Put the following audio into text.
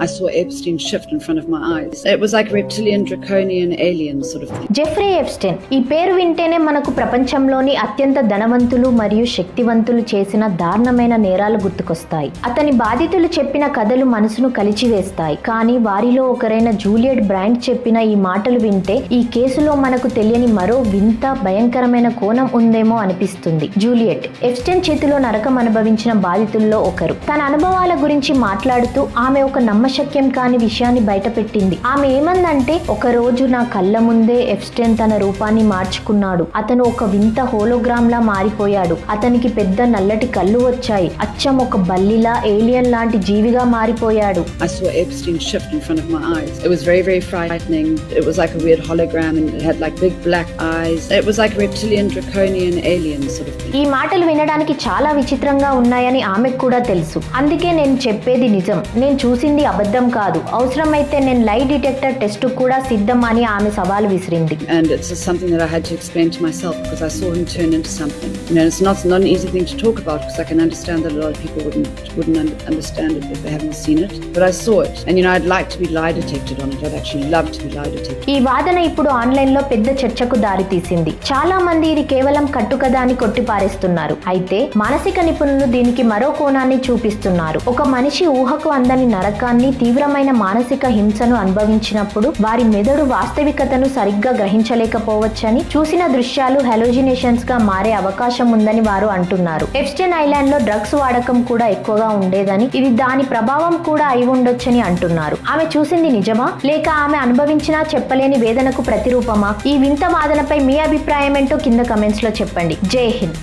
I saw Epstein shift in front of my eyes. It was like reptilian, draconian, alien sort of thing. Jeffrey Epstein ఈ పేరు వింటేనే మనకు ప్రపంచంలోని అత్యంత ధనవంతులు మరియు శక్తివంతులు చేసిన దారుణమైన నేరాలు గుర్తుకొస్తాయి. అతని బాధితులు చెప్పిన కథలు మనసును కలిచివేస్తాయి. కానీ వారిలో ఒకరైన జూలియట్ బ్రాండ్ చెప్పిన ఈ మాటలు వింటే ఈ కేసులో మనకు తెలియని మరో వింత భయంకరమైన కోణం ఉందేమో అనిపిస్తుంది. జూలియట్ ఎప్స్టైన్ చేతిలో నరకం అనుభవించిన బాధితుల్లో ఒకరు. తన అనుభవాల గురించి మాట్లాడుతూ ఆమె ఒక నమ్మశక్యం కాని విషయాన్ని బయటపెట్టింది. ఆమె ఏమందంటే, ఒక రోజు నా కళ్ళ ముందే ఎప్స్టైన్ తన రూపాన్ని మార్చుకున్నాడు. అతను ఒక వింత హోలోగ్రామ్ లా మారిపోయాడు. అతనికి పెద్ద నల్లటి కళ్ళు వచ్చాయి. అచ్చం ఒక బల్లిలా, ఏలియన్ లాంటి జీవిగా మారిపోయాడు. I saw Epstein shift in front of my eyes. It was very, very frightening. It was like a weird hologram and it had like big black eyes. It was like reptilian, draconian, alien sort of thing. ఈ మాటలు వినడానికి చాలా విచిత్రంగా ఉన్నాయని ఆమెకు కూడా తెలుసు. అందుకే నేను చెప్పేది నిజం, నేను చూసింది అబద్ధం కాదు. అవసరమైతే నేను లై డిటెక్టర్ టెస్ట్ కూడా సిద్ధం అని ఆమె సవాల్ విసిరింది. And it's something that I had to explain to myself because I saw him turn into something. You know, it's not an easy thing to talk about because I can understand that a lot of people wouldn't understand it if they haven't seen it. But I saw it, and you know, I'd like to be lie detected on it. I'd actually love to be lie detected. ఈ వాదన ఇప్పుడు online లో పెద్ద చర్చకు దారితీసింది. చాలా మంది ఇది కేవలం కట్టుకథ అని కొట్టిపారేస్తున్నారు. అయితే మానసిక నిపుణులు దీనికి మరో కోణాన్ని చూపిస్తున్నారు. ఒక మనిషి ఊహకు అందని నరకాన్ని, తీవ్రమైన మానసిక హింసను అనుభవించినప్పుడు వారి మెదడు వాస్తవికతను సరిగ్గా గ్రహించలేకపోవచ్చని, చూసిన దృశ్యాలు హెలోజినేషన్స్ గా మారే అవకాశం ఉందని వారు అంటున్నారు. ఎప్స్టైన్ ఐలాండ్ లో డ్రగ్స్ వాడకం కూడా ఎక్కువగా ఉండేదని, ఇది దాని ప్రభావం కూడా అయి ఉండొచ్చని అంటున్నారు. ఆమె చూసింది నిజమా, లేక ఆమె అనుభవించినా చెప్పలేని వేదనకు ప్రతిరూపమా? ఈ వింత వాదనపై మీ అభిప్రాయం ఏంటో కింద కమెంట్స్ లో చెప్పండి. జై హింద్.